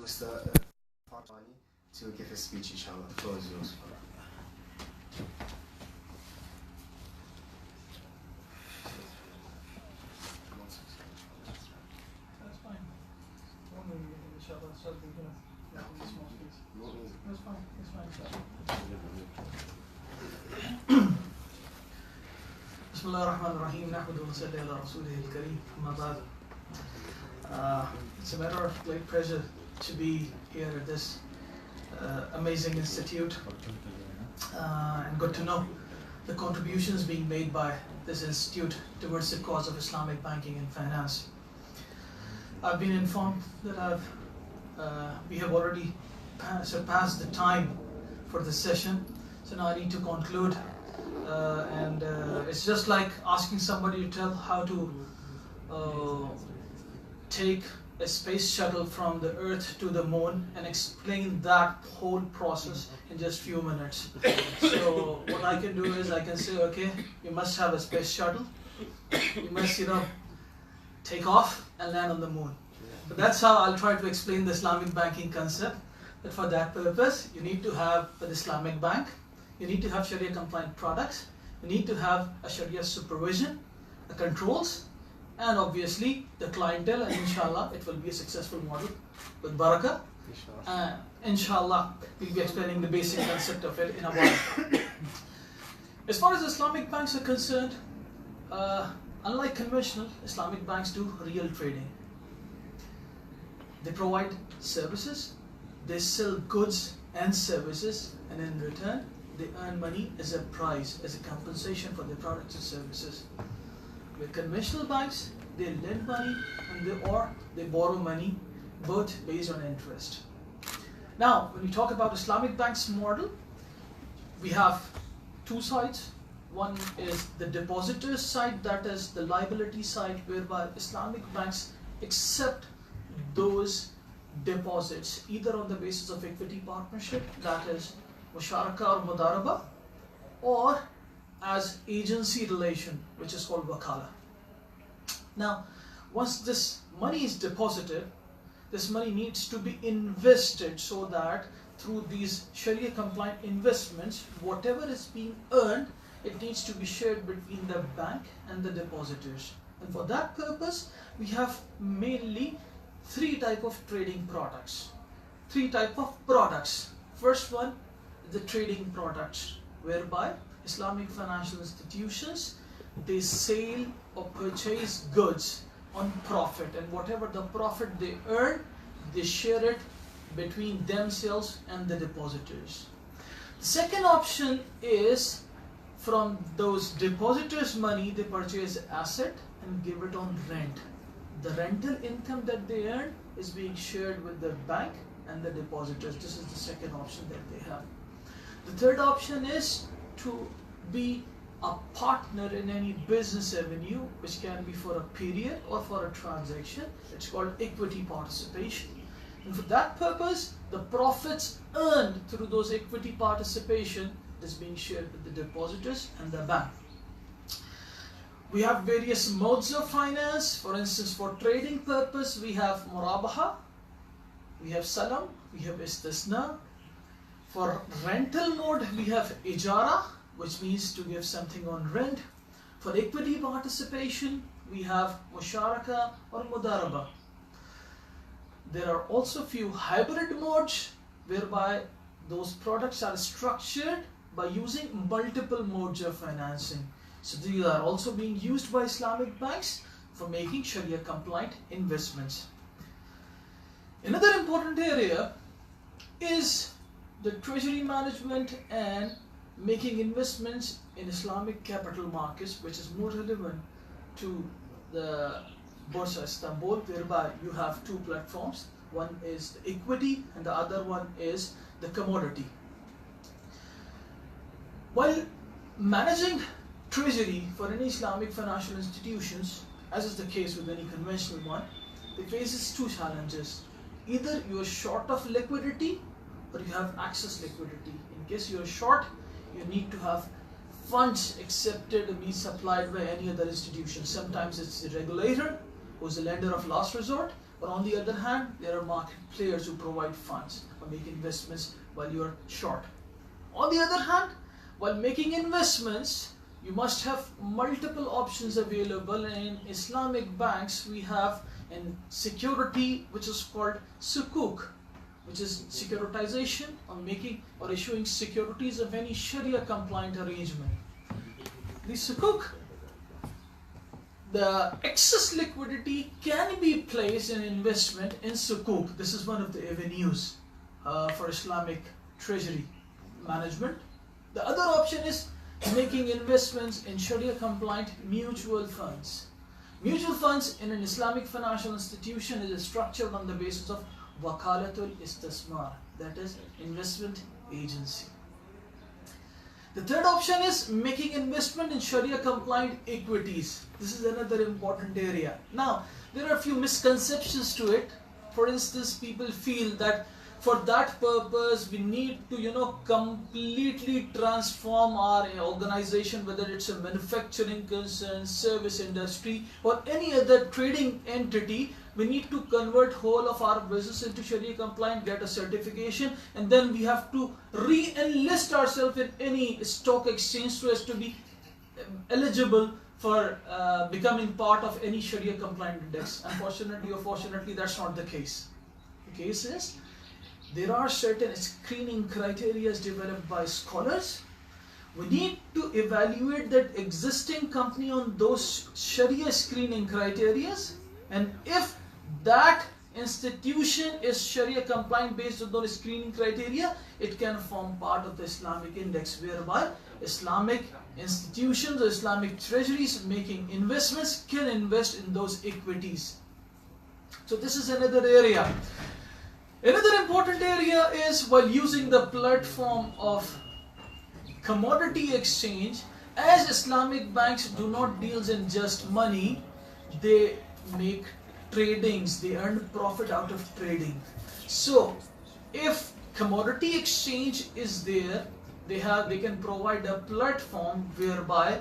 Mr. Althmani to give his speech, inshallah. The floor is yours. That's fine. Inshallah, something here. That's fine. That's fine. Bismillah ar-Rahman ar-Rahim. Nahmaduhu wa salli ala Rasulihi al-Kareem. Amma ba'd. It's a matter of great pleasure to be here at this amazing institute and good to know the contributions being made by this institute towards the cause of Islamic banking and finance. I've been informed that we have already surpassed the time for this session, so now I need to conclude. It's just like asking somebody to tell how to take a space shuttle from the Earth to the Moon and explain that whole process in just few minutes. So what I can do is I can say, okay, you must have a space shuttle. You must, take off and land on the Moon. But that's how I'll try to explain the Islamic banking concept. That for that purpose, you need to have an Islamic bank. You need to have Sharia compliant products. You need to have a Sharia supervision, the controls, and obviously the clientele, and inshallah it will be a successful model with barakah. Inshallah we'll be explaining the basic concept of it in a while. As far as Islamic banks are concerned, unlike conventional, Islamic banks do real trading. They provide services, they sell goods and services, and in return they earn money as a price, as a compensation for their products and services. With conventional banks, they lend money and they borrow money, both based on interest. Now, when we talk about Islamic banks model, we have two sides. One is the depositors side, that is the liability side, whereby Islamic banks accept those deposits either on the basis of equity partnership, that is musharaka or mudaraba, or as agency relation, which is called wakala. Now, once this money is deposited, this money needs to be invested so that through these Sharia compliant investments, whatever is being earned, it needs to be shared between the bank and the depositors. And for that purpose, we have mainly three types of trading products. First one, the trading products, whereby Islamic financial institutions, they sell or purchase goods on profit, and whatever the profit they earn, they share it between themselves and the depositors. The second option is from those depositors' money, they purchase asset and give it on rent. The rental income that they earn is being shared with the bank and the depositors. This is the second option that they have. The third option is to be a partner in any business avenue, which can be for a period or for a transaction. It's called equity participation. And for that purpose, the profits earned through those equity participation is being shared with the depositors and the bank. We have various modes of finance. For instance, for trading purpose, we have murabaha, we have salam, we have istisna. For rental mode, we have ijara, which means to give something on rent. For equity participation, we have musharaka or mudaraba. There are also few hybrid modes whereby those products are structured by using multiple modes of financing. So these are also being used by Islamic banks for making Sharia compliant investments. Another important area is the treasury management and making investments in Islamic capital markets, which is more relevant to the Borsa Istanbul, whereby you have two platforms. One is the equity and the other one is the commodity. While managing treasury for any Islamic financial institutions, as is the case with any conventional one, it faces two challenges. Either you are short of liquidity or you have excess liquidity. In case you are short, you need to have funds accepted and be supplied by any other institution. Sometimes it's the regulator, who is the lender of last resort, But on the other hand, there are market players who provide funds or make investments while you are short. On the other hand, while making investments, you must have multiple options available. In Islamic banks, we have a security which is called sukuk, which is securitization or making or issuing securities of any Sharia compliant arrangement. The sukuk, the excess liquidity can be placed in investment in sukuk. This is one of the avenues for Islamic treasury management. The other option is making investments in Sharia compliant mutual funds. Mutual funds in an Islamic financial institution is structured on the basis of wakalatul istismar, that is investment agency. The third option is making investment in Sharia compliant equities. This is another important area. Now, there are a few misconceptions to it. For instance, people feel that for that purpose we need to completely transform our organization, whether it's a manufacturing concern, service industry or any other trading entity. We need to convert whole of our business into Sharia compliant, get a certification, and then we have to re-enlist ourselves in any stock exchange so as to be eligible for becoming part of any Sharia compliant index. Unfortunately or fortunately, that's not the case. The case is there are certain screening criteria developed by scholars. We need to evaluate that existing company on those Sharia screening criteria, and if that institution is Sharia compliant based on those screening criteria, it can form part of the Islamic index, whereby Islamic institutions or Islamic treasuries making investments can invest in those equities. So this is another area. Another important area is while using the platform of commodity exchange, as Islamic banks do not deal in just money, they make tradings, they earn profit out of trading. So if commodity exchange is there, they can provide a platform whereby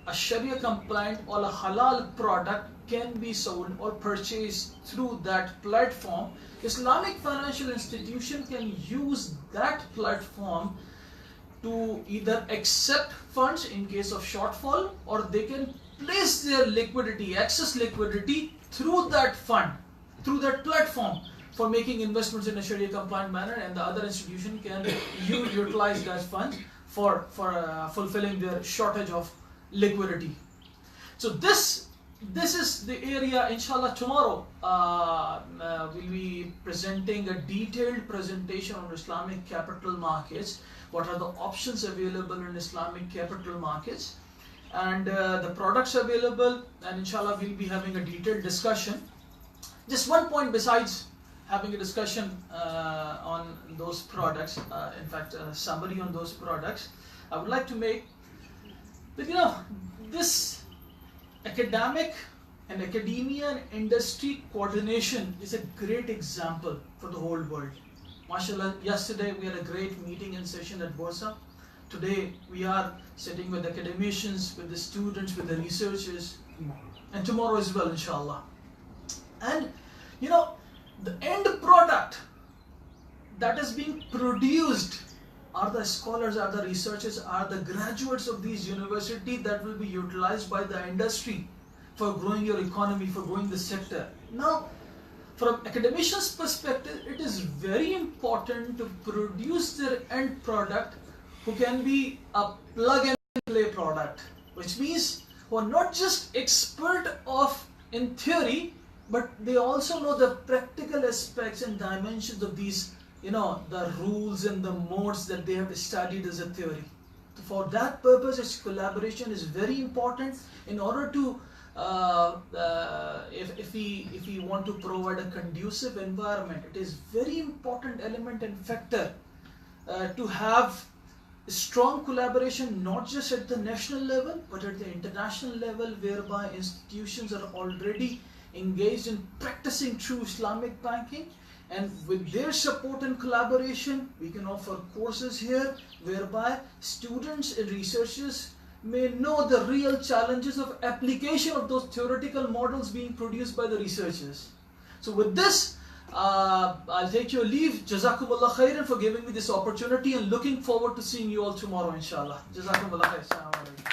a Sharia compliant or a halal product can be sold or purchased through that platform. Islamic financial institution can use that platform to either accept funds in case of shortfall, or they can place their liquidity, excess liquidity, through that fund, through that platform for making investments in a Sharia compliant manner, and the other institution can utilize that fund for fulfilling their shortage of liquidity. So this is the area. Inshallah, tomorrow we'll be presenting a detailed presentation on Islamic capital markets. What are the options available in Islamic capital markets, and the products available, and inshallah we'll be having a detailed discussion. Just one point besides having a discussion on those products, in fact a summary on those products, I would like to make that this academia and industry coordination is a great example for the whole world. MashaAllah, yesterday we had a great meeting and session at Bursa. Today we are sitting with academicians, with the students, with the researchers, and tomorrow as well, inshallah. And the end product that is being produced are the scholars, are the researchers, are the graduates of these universities that will be utilized by the industry for growing your economy, for growing the sector. Now, from academicians' perspective, it is very important to produce their end product who can be a plug and play product, which means who are not just expert of in theory, but they also know the practical aspects and dimensions of these, the rules and the modes that they have studied as a theory. For that purpose, its collaboration is very important in order to if we want to provide a conducive environment. It is very important element and factor to have strong collaboration, not just at the national level but at the international level, whereby institutions are already engaged in practicing true Islamic banking, and with their support and collaboration we can offer courses here whereby students and researchers may know the real challenges of application of those theoretical models being produced by the researchers. So with this, I'll take your leave. Jazakumullah khairan for giving me this opportunity and looking forward to seeing you all tomorrow, inshallah. Jazakumullah khair. Assalamu alaikum.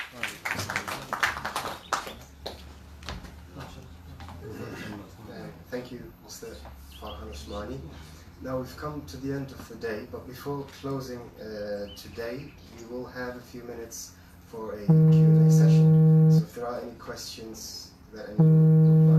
Thank you, Mr. Osmânî. Now we've come to the end of the day, but before closing today, we will have a few minutes for a Q&A session. So if there are any questions that anyone would